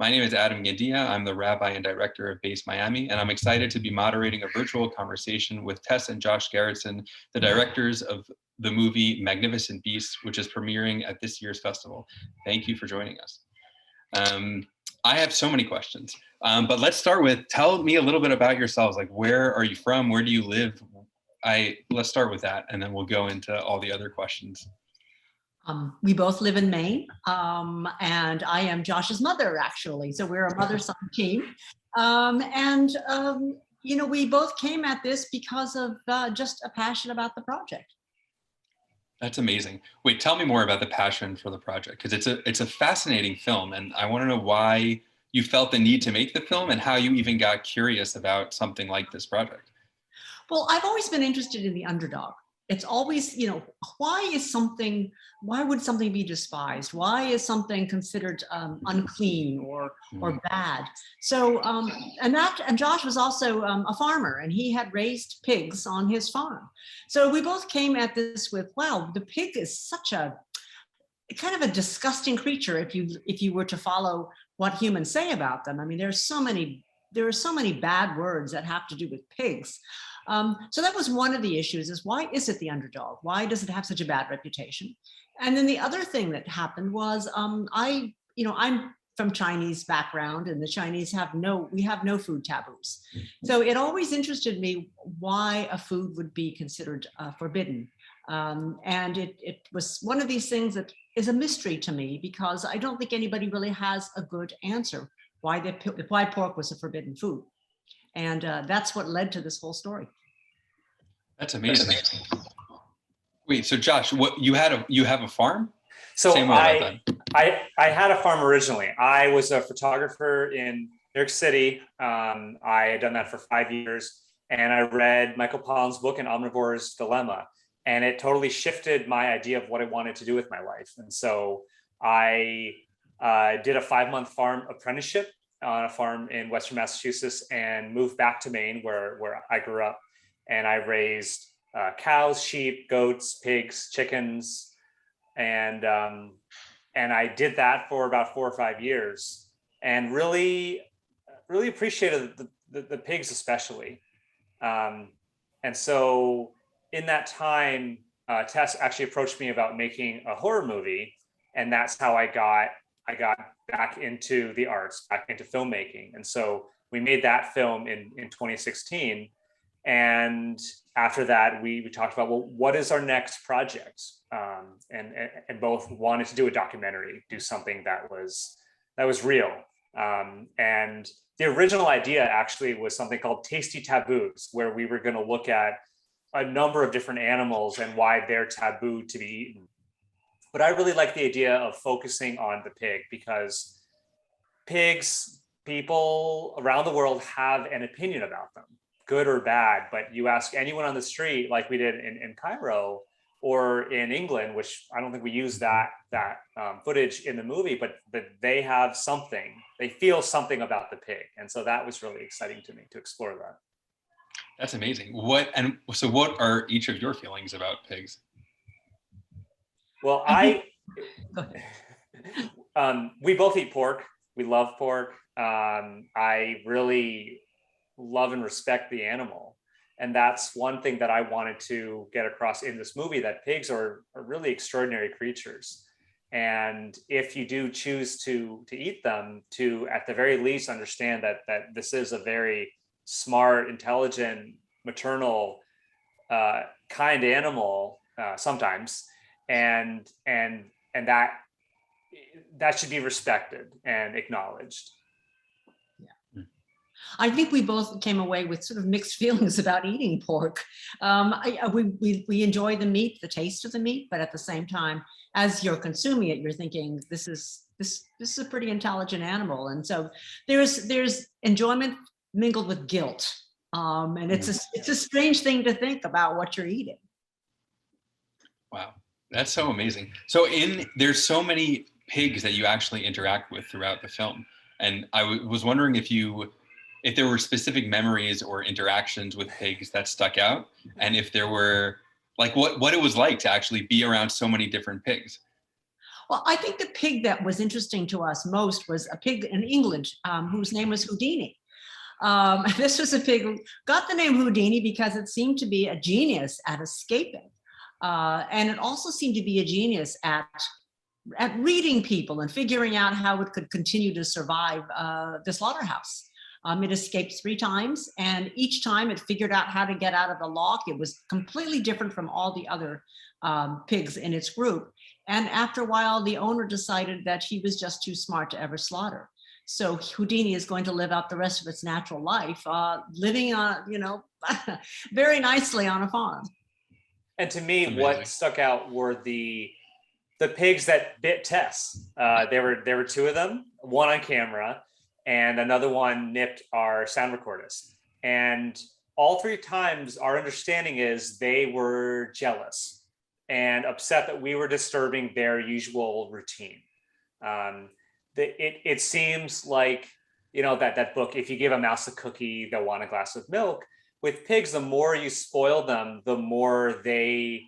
My name is Adam Gandia. I'm the rabbi and director of Base Miami, and I'm excited to be moderating a virtual conversation with Tess and Josh Gerritsen, the directors of the movie Magnificent Beasts, which is premiering at this year's festival. Thank you for joining us. I have so many questions, but let's start with, tell me a little bit about yourselves. Like, where are you from? Where do you live? Let's start with that, and then we'll go into all the other questions. We both live in Maine, and I am Josh's mother, actually. So we're a mother-son team. You know, we both came at this because of just a passion about the project. That's amazing. Wait, tell me more about the passion for the project, because it's a fascinating film, and I want to know why you felt the need to make the film and how you even got curious about something like this project. Well, I've always been interested in the underdog. It's always, you know, why would something be despised? Why is something considered unclean or bad? So, and Josh was also a farmer, and he had raised pigs on his farm. So we both came at this with, wow, the pig is such a kind of a disgusting creature if you were to follow what humans say about them. I mean, there are so many bad words that have to do with pigs. So that was one of the issues, is why is it the underdog? Why does it have such a bad reputation? And then the other thing that happened was, I'm from Chinese background, and the Chinese we have no food taboos. So it always interested me why a food would be considered forbidden. And it was one of these things that is a mystery to me, because I don't think anybody really has a good answer why pork was a forbidden food. And that's what led to this whole story. That's amazing. Wait, so Josh, you have a farm? So I had a farm originally. I was a photographer in New York City. I had done that for 5 years, and I read Michael Pollan's book, An Omnivore's Dilemma, and it totally shifted my idea of what I wanted to do with my life. And so I did a 5-month farm apprenticeship on a farm in Western Massachusetts, and moved back to Maine, where I grew up. And I raised cows, sheep, goats, pigs, chickens, and I did that for about 4 or 5 years, and really appreciated the pigs especially. And so in that time, Tess actually approached me about making a horror movie, and that's how I got back into the arts, back into filmmaking. And so we made that film in 2016. And after that, we talked about, well, what is our next project? And both wanted to do a documentary, do something that was real. And the original idea actually was something called Tasty Taboos, where we were going to look at a number of different animals and why they're taboo to be eaten. But I really like the idea of focusing on the pig, because pigs, people around the world have an opinion about them, good or bad. But you ask anyone on the street, like we did in Cairo or in England, which I don't think we use that footage in the movie, but they have something, they feel something about the pig. And so that was really exciting to me to explore that. That's amazing. What are each of your feelings about pigs? Well, we both eat pork. We love pork. I really love and respect the animal. And that's one thing that I wanted to get across in this movie, that pigs are really extraordinary creatures. And if you do choose to eat them, to at the very least understand that this is a very smart, intelligent, maternal, kind animal sometimes. And that should be respected and acknowledged. Yeah, I think we both came away with sort of mixed feelings about eating pork. We enjoy the meat, the taste of the meat, but at the same time, as you're consuming it, you're thinking this is a pretty intelligent animal, and so there's enjoyment mingled with guilt, and it's a strange thing to think about what you're eating. Wow. That's so amazing. So there's so many pigs that you actually interact with throughout the film. And I was wondering if there were specific memories or interactions with pigs that stuck out, and if there were, like, what it was like to actually be around so many different pigs. Well, I think the pig that was interesting to us most was a pig in England whose name was Houdini. This was a pig who got the name Houdini because it seemed to be a genius at escaping. And it also seemed to be a genius at reading people and figuring out how it could continue to survive the slaughterhouse. It escaped 3 times, and each time it figured out how to get out of the lock. It was completely different from all the other pigs in its group. And after a while, the owner decided that he was just too smart to ever slaughter. So Houdini is going to live out the rest of its natural life, living on, very nicely on a farm. And to me, what stuck out were the pigs that bit Tess. There were 2 of them, one on camera, and another one nipped our sound recordist. And all 3 times, our understanding is they were jealous and upset that we were disturbing their usual routine. It seems like, that book, if you give a mouse a cookie, they'll want a glass of milk. With pigs, the more you spoil them, the more they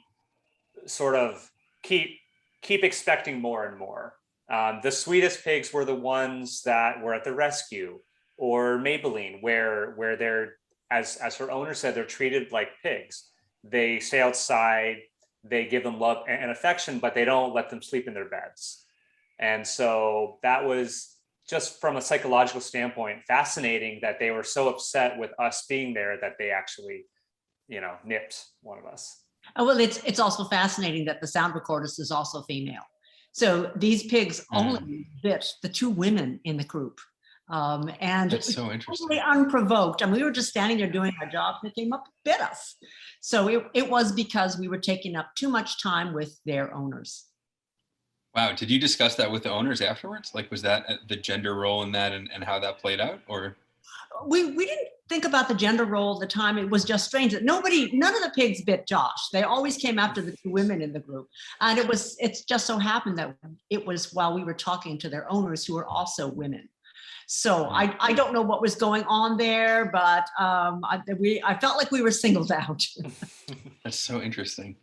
sort of keep expecting more and more. The sweetest pigs were the ones that were at the rescue, or Maybelline, where they're, as her owner said, they're treated like pigs. They stay outside, they give them love and affection, but they don't let them sleep in their beds. And so that was, just from a psychological standpoint, fascinating that they were so upset with us being there that they actually, nipped one of us. Oh, well, it's also fascinating that the sound recordist is also female. So these pigs only bit the 2 women in the group. And that's so interesting. Totally unprovoked. I mean, we were just standing there doing our job and they came up and bit us. So it was because we were taking up too much time with their owners. Wow. Did you discuss that with the owners afterwards? Like, was that the gender role in that and how that played out? Or we didn't think about the gender role at the time. It was just strange that none of the pigs bit Josh. They always came after the 2 women in the group. And it just so happened that it was while we were talking to their owners, who were also women. So I don't know what was going on there, but I felt like we were singled out. That's so interesting.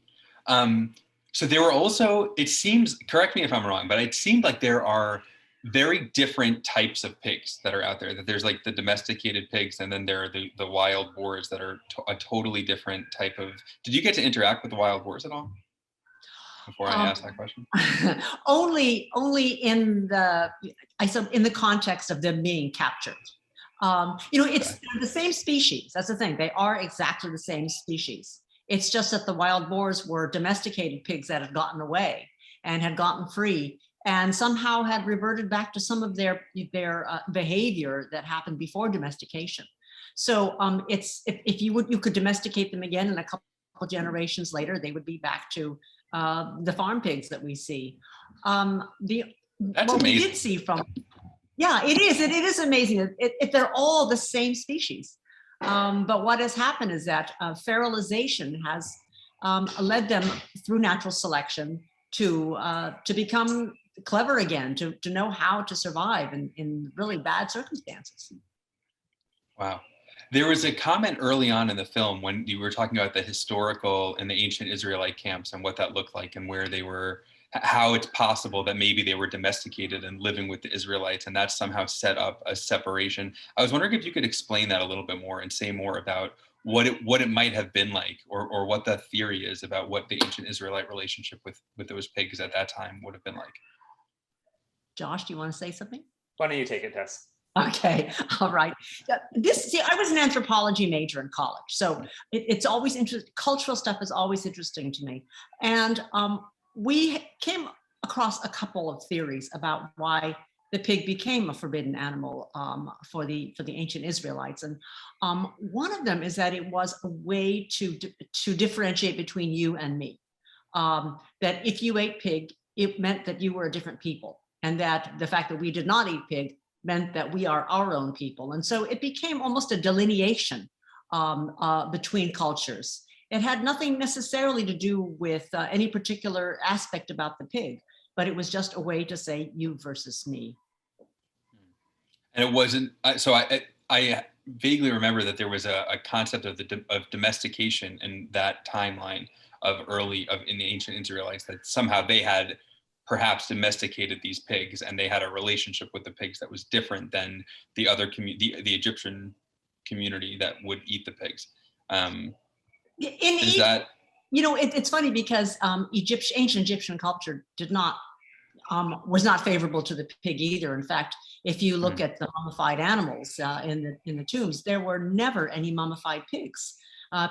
So there were also, it seems, correct me if I'm wrong, but it seemed like there are very different types of pigs that are out there. That there's like the domesticated pigs, and then there are the wild boars that are a totally different type of. Did you get to interact with the wild boars at all before I asked that question? only in the context of them being captured. It's the same species. That's the thing. They are exactly the same species. It's just that the wild boars were domesticated pigs that had gotten away and had gotten free, and somehow had reverted back to some of their behavior that happened before domestication. So if you could domesticate them again, in a couple generations later, they would be back to the farm pigs that we see. That's amazing. We did see from, it is amazing. They're all the same species. But what has happened is that fertilization has led them through natural selection to become clever again, to know how to survive in really bad circumstances. Wow. There was a comment early on in the film when you were talking about the historical and the ancient Israelite camps and what that looked like and where they were, how it's possible that maybe they were domesticated and living with the Israelites, and that somehow set up a separation. I was wondering if you could explain that a little bit more and say more about what it might have been like, or what the theory is about what the ancient Israelite relationship with those pigs at that time would have been like. Josh, do you want to say something? Why don't you take it, Tess? Okay, all right. I was an anthropology major in college, so it's always interesting. Cultural stuff is always interesting to me, and we came across a couple of theories about why the pig became a forbidden animal for the ancient Israelites, and one of them is that it was a way to differentiate between you and me. That if you ate pig, it meant that you were a different people, and that the fact that we did not eat pig meant that we are our own people. And so it became almost a delineation between cultures. It had nothing necessarily to do with any particular aspect about the pig, but it was just a way to say you versus me. And it wasn't, so I vaguely remember that there was a concept of domestication in that timeline in the ancient Israelites, that somehow they had perhaps domesticated these pigs, and they had a relationship with the pigs that was different than the other the Egyptian community that would eat the pigs. Is that, it's funny because ancient Egyptian culture was not favorable to the pig either. In fact, if you look at the mummified animals in the tombs, there were never any mummified pigs.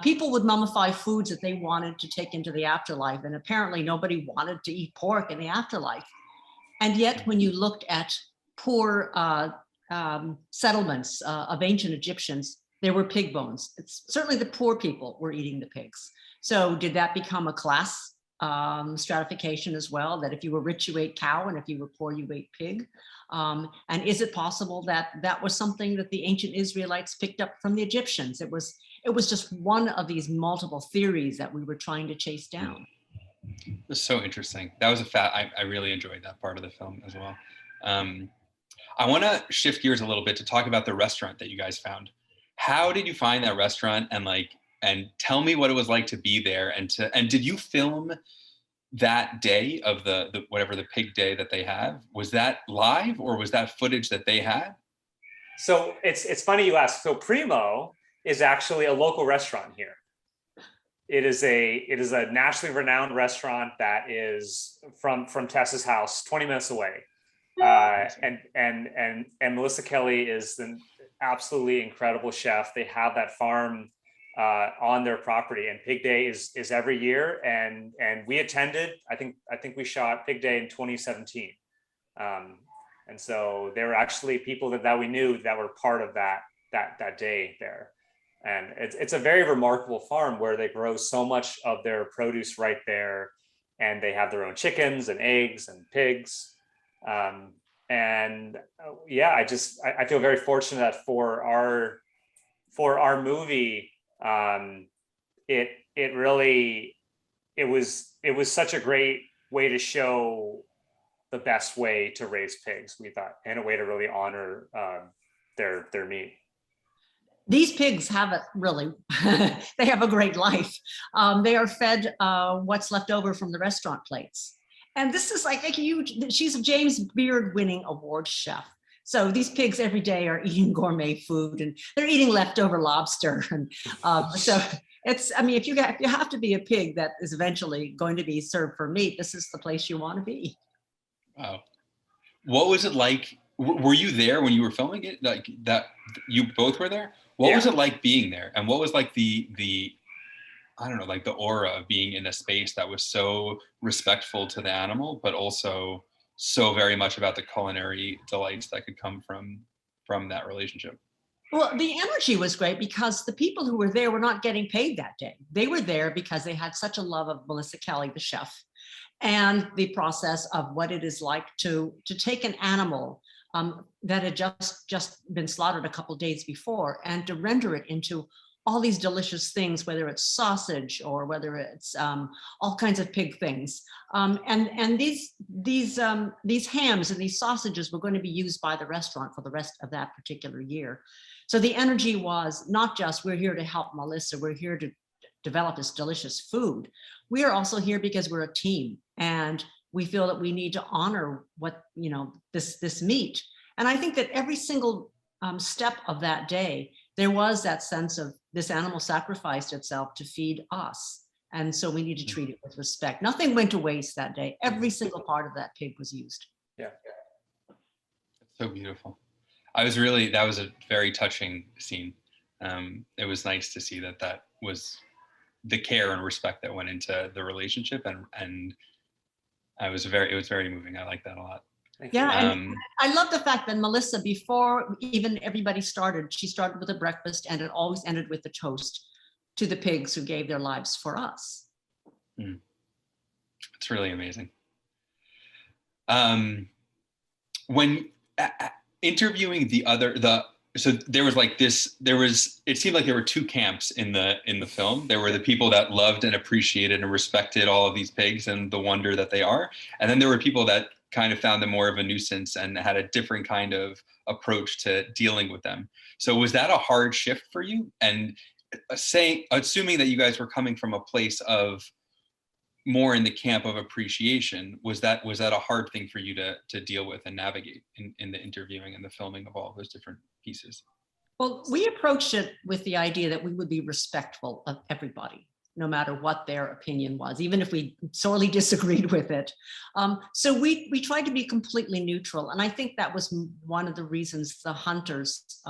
People would mummify foods that they wanted to take into the afterlife, and apparently nobody wanted to eat pork in the afterlife. And yet, when you looked at poor settlements of ancient Egyptians, there were pig bones. It's certainly the poor people were eating the pigs. So did that become a class stratification as well, that if you were rich, you ate cow, and if you were poor, you ate pig? And is it possible that that was something that the ancient Israelites picked up from the Egyptians? It was just one of these multiple theories that we were trying to chase down. It's so interesting. That was I really enjoyed that part of the film as well. I want to shift gears a little bit to talk about the restaurant that you guys found. How did you find that restaurant, and tell me what it was like to be there, and did you film that day of the whatever the pig day that they have? Was that live, or was that footage that they had? So it's funny you ask. So Primo is actually a local restaurant here. It is a nationally renowned restaurant that is from Tess's house, 20 minutes away. And Melissa Kelly is an absolutely incredible chef. They have that farm on their property, and Pig Day is every year. And we attended. I think we shot Pig Day in 2017. And so there were actually people that we knew that were part of that day there. And it's a very remarkable farm where they grow so much of their produce right there, and they have their own chickens and eggs and pigs. Yeah, I feel very fortunate that for our movie, it was such a great way to show the best way to raise pigs, we thought, and a way to really honor their meat. These pigs have it really, they have a great life. They are fed what's left over from the restaurant plates. And this is like a huge, she's a James Beard winning award chef. So these pigs every day are eating gourmet food, and they're eating leftover lobster. And so if you have to be a pig that is eventually going to be served for meat, this is the place you want to be. Wow. What was it like? Were you there when you were filming it? Like that, you both were there? What was it like being there? And what was like the I don't know, like the aura of being in a space that was so respectful to the animal, but also so very much about the culinary delights that could come from that relationship? Well, the energy was great because the people who were there were not getting paid that day. They were there because they had such a love of Melissa Kelly, the chef, and the process of what it is like to take an animal that had just been slaughtered a couple of days before, and to render it into all these delicious things, whether it's sausage or whether it's all kinds of pig things. And these hams and these sausages were going to be used by the restaurant for the rest of that particular year. So the energy was not just, we're here to help Melissa, we're here to develop this delicious food. We are also here because we're a team, and we feel that we need to honor what, this meat. And I think that every single step of that day, there was that sense of this animal sacrificed itself to feed us. And so we need to treat it with respect. Nothing went to waste that day. Every single part of that pig was used. Yeah. So beautiful. That was a very touching scene. It was nice to see that was the care and respect that went into the relationship, and it was very moving. I like that a lot. Yeah, and I love the fact that Melissa, before even everybody started, she started with a breakfast, and it always ended with a toast to the pigs who gave their lives for us. It's really amazing. When interviewing so there was it seemed like there were two camps in the film. There were the people that loved and appreciated and respected all of these pigs and the wonder that they are. And then there were people that kind of found them more of a nuisance and had a different kind of approach to dealing with them. So was that a hard shift for you? And assuming that you guys were coming from a place of more in the camp of appreciation. Was that a hard thing for you to deal with and navigate in the interviewing and the filming of all those different pieces? Well, we approached it with the idea that we would be respectful of everybody, no matter what their opinion was, even if we sorely disagreed with it. So we tried to be completely neutral. And I think that was one of the reasons the hunters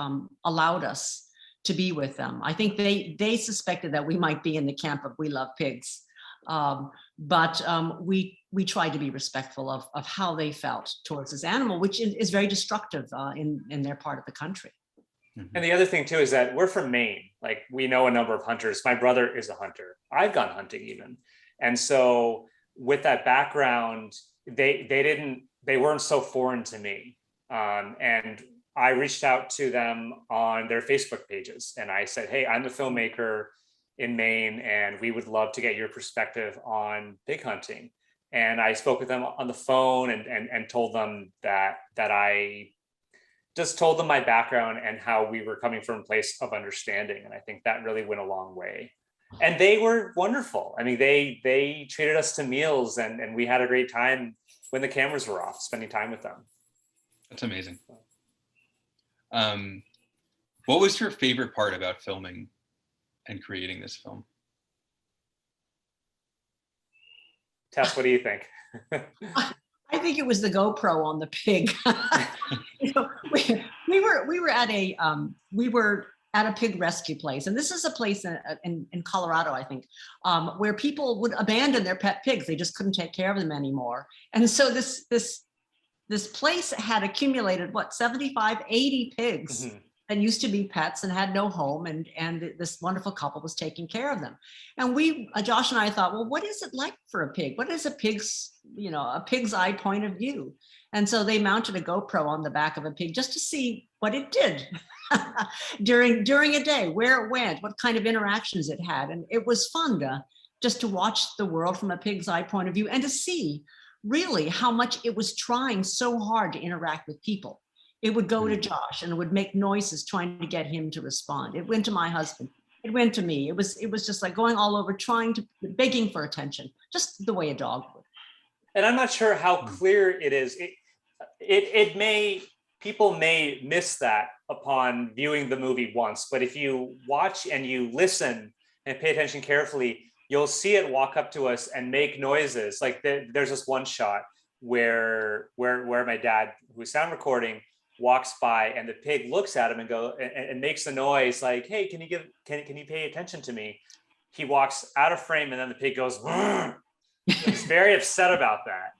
allowed us to be with them. I think they suspected that we might be in the camp of we love pigs. But we tried to be respectful of how they felt towards this animal, which is very destructive in their part of the country. And the other thing too is that we're from Maine. Like, we know a number of hunters. My brother is a hunter. I've gone hunting even. And so with that background, they weren't so foreign to me. And I reached out to them on their Facebook pages and I said, hey, I'm a filmmaker in Maine and we would love to get your perspective on pig hunting. And I spoke with them on the phone and told them that I just told them my background and how we were coming from a place of understanding. And I think that really went a long way. And they were wonderful. I mean, they treated us to meals and we had a great time when the cameras were off, spending time with them. That's amazing. What was your favorite part about filming and creating this film? Tess, what do you think? I think it was the GoPro on the pig. You know, we were at a pig rescue place, and this is a place in Colorado, I think, where people would abandon their pet pigs. They just couldn't take care of them anymore. And so this place had accumulated 75, 80 pigs that used to be pets and had no home, and this wonderful couple was taking care of them. And Josh and I thought, well, what is it like for a pig? What is a pig's eye point of view? And so they mounted a GoPro on the back of a pig just to see what it did during a day, where it went, what kind of interactions it had. And it was fun just to watch the world from a pig's eye point of view and to see really how much it was trying so hard to interact with people. It would go to Josh and it would make noises trying to get him to respond. It went to my husband. It went to me. It was just like going all over, begging for attention, just the way a dog would. And I'm not sure how clear it is. People may miss that upon viewing the movie once, but if you watch and you listen and pay attention carefully, you'll see it walk up to us and make noises. Like there's this one shot where my dad, who's sound recording, walks by and the pig looks at him and makes a noise like, hey, can you pay attention to me? He walks out of frame and then the pig goes, he's very upset about that.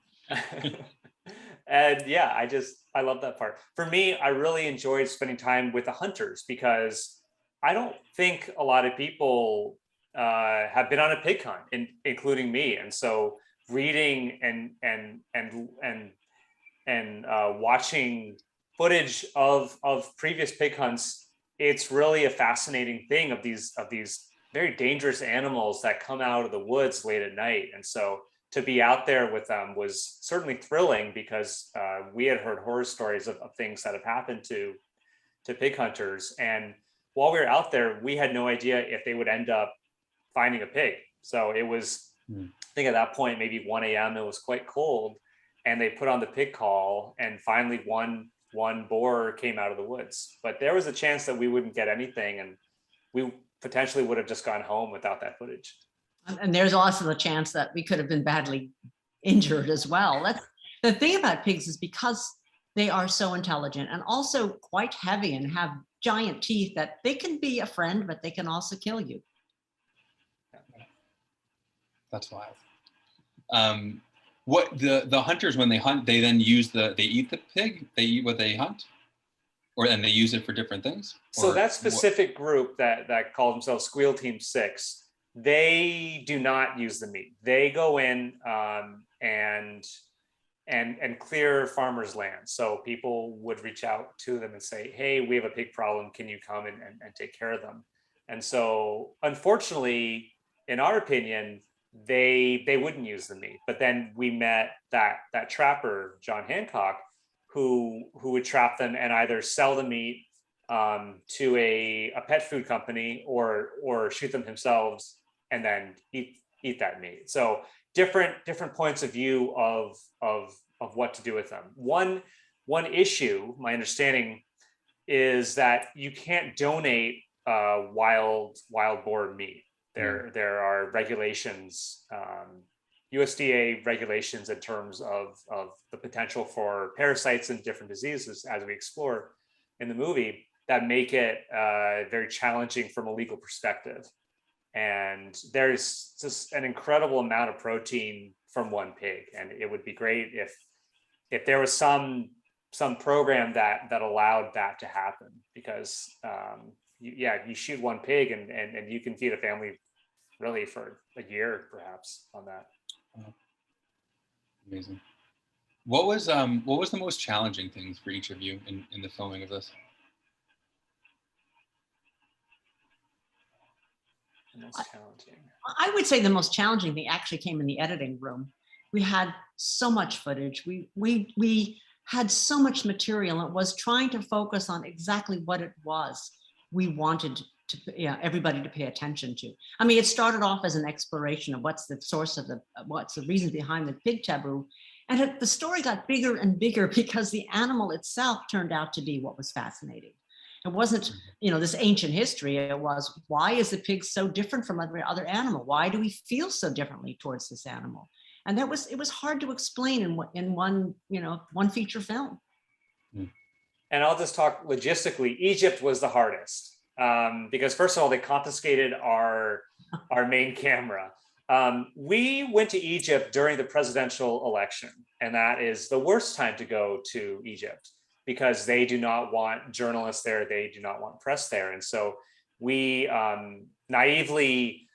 And yeah, I love that part. For me, I really enjoyed spending time with the hunters because I don't think a lot of people have been on a pig hunt, including me. And so reading and watching footage of previous pig hunts, it's really a fascinating thing of these very dangerous animals that come out of the woods late at night. And so to be out there with them was certainly thrilling because we had heard horror stories of things that have happened to pig hunters. And while we were out there, we had no idea if they would end up finding a pig. So it was, I think at that point, maybe 1 a.m., it was quite cold. And they put on the pig call and finally one boar came out of the woods. But there was a chance that we wouldn't get anything and we potentially would have just gone home without that footage. And there's also the chance that we could have been badly injured as well. That's the thing about pigs, is because they are so intelligent and also quite heavy and have giant teeth, that they can be a friend, but they can also kill you. That's wild. What the hunters, when they hunt, they then they eat the pig, they eat what they hunt, and they use it for different things? So that specific group that called themselves Squeal Team 6, they do not use the meat. They go in and clear farmers' land. So people would reach out to them and say, hey, we have a pig problem. Can you come and take care of them? And so unfortunately, in our opinion, they wouldn't use the meat. But then we met that trapper, John Hancock, who would trap them and either sell the meat to a pet food company or shoot them themselves and then eat that meat. So different points of view of what to do with them. One issue, my understanding, is that you can't donate wild boar meat. There are regulations, USDA regulations in terms of the potential for parasites and different diseases, as we explore in the movie, that make it very challenging from a legal perspective. And there's just an incredible amount of protein from one pig, and it would be great if there was some program that allowed that to happen, because you shoot one pig and you can feed a family really for a year perhaps on that. Amazing. What was the most challenging things for each of you in the filming of this? The most challenging. I would say the most challenging thing actually came in the editing room. We had so much footage. We had so much material. It was trying to focus on exactly what it was we wanted everybody to pay attention to. I mean, it started off as an exploration of what's the source of what's the reason behind the pig taboo. And the story got bigger and bigger because the animal itself turned out to be what was fascinating. It wasn't, this ancient history. It was, why is the pig so different from every other animal? Why do we feel so differently towards this animal? And it was hard to explain in one feature film. And I'll just talk logistically. Egypt was the hardest because, first of all, they confiscated our main camera. We went to Egypt during the presidential election, and that is the worst time to go to Egypt, because they do not want journalists there. They do not want press there. And so we naively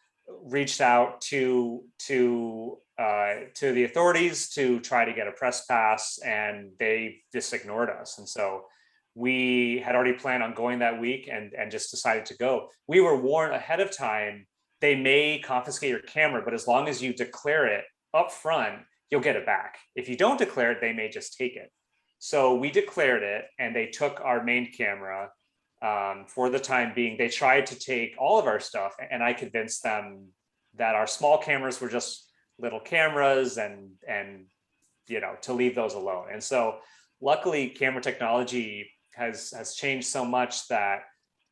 reached out to the authorities to try to get a press pass, and they just ignored us. And so we had already planned on going that week and just decided to go. We were warned ahead of time, they may confiscate your camera, but as long as you declare it up front, you'll get it back. If you don't declare it, they may just take it. So we declared it, and they took our main camera for the time being. They tried to take all of our stuff, and I convinced them that our small cameras were just little cameras, and to leave those alone. And so luckily, camera technology has changed so much that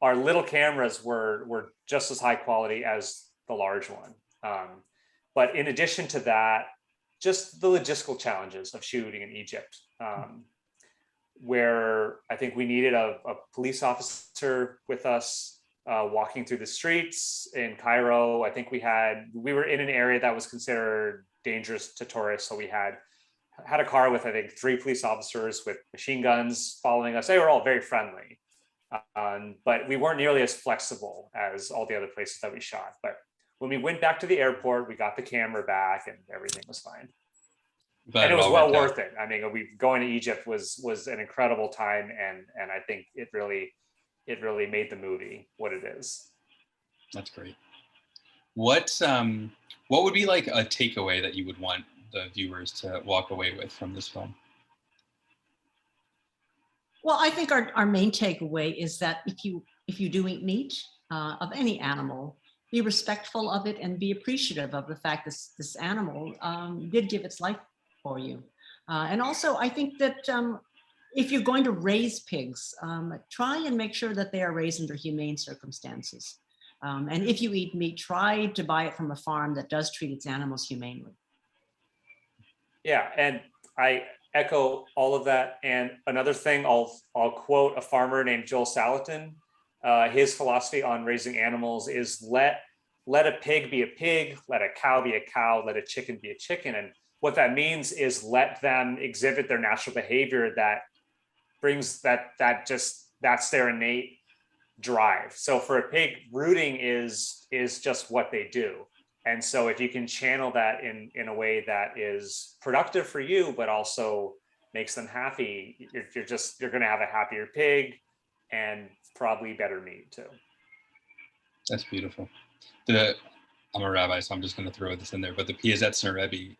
our little cameras were just as high quality as the large one. But in addition to that, just the logistical challenges of shooting in Egypt, where I think we needed a police officer with us walking through the streets in Cairo. I think we were in an area that was considered dangerous to tourists. So we had a car with, I think, 3 police officers with machine guns following us. They were all very friendly, but we weren't nearly as flexible as all the other places that we shot. But when we went back to the airport, we got the camera back and everything was fine. And it was well worth it. I mean, going to Egypt was an incredible time, and I think it really made the movie what it is. That's great. What would be like a takeaway that you would want the viewers to walk away with from this film? Well, I think our main takeaway is that if you do eat meat of any animal, be respectful of it and be appreciative of the fact that this animal did give its life for you. And also, I think that if you're going to raise pigs, try and make sure that they are raised under humane circumstances. And if you eat meat, try to buy it from a farm that does treat its animals humanely. Yeah, and I echo all of that. And another thing, I'll quote a farmer named Joel Salatin. His philosophy on raising animals is let a pig be a pig, let a cow be a cow, let a chicken be a chicken. And what that means is let them exhibit their natural behavior that brings that's their innate drive. So for a pig, rooting is just what they do. And so if you can channel that in a way that is productive for you, but also makes them happy, you're going to have a happier pig and probably better meat too. That's beautiful. I'm a rabbi, so I'm just going to throw this in there, but the Piasetzner Rebbe,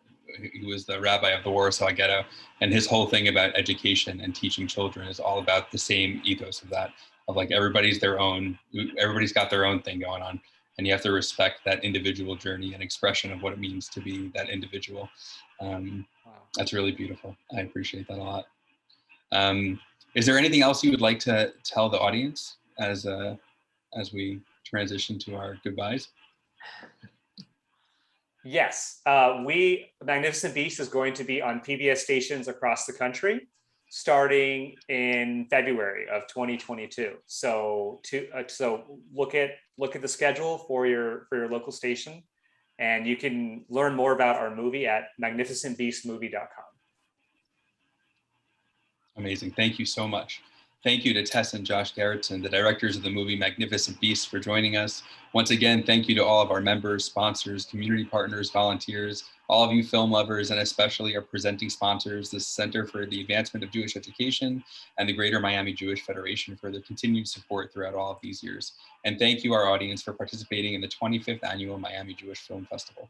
who was the rabbi of the Warsaw Ghetto, and his whole thing about education and teaching children is all about the same ethos of that, of like everybody's got their own thing going on. and you have to respect that individual journey and expression of what it means to be that individual. That's really beautiful. I appreciate that a lot. Is there anything else you would like to tell the audience as we transition to our goodbyes? Yes, Magnificent Beast is going to be on PBS stations across the country, starting in February of 2022. So look at the schedule for your local station, and you can learn more about our movie at magnificentbeastmovie.com. Amazing. Thank you so much. Thank you to Tess and Josh Gerritsen, the directors of the movie Magnificent Beasts, for joining us. Once again, thank you to all of our members, sponsors, community partners, volunteers, all of you film lovers, and especially our presenting sponsors, the Center for the Advancement of Jewish Education and the Greater Miami Jewish Federation, for their continued support throughout all of these years. And thank you, our audience, for participating in the 25th Annual Miami Jewish Film Festival.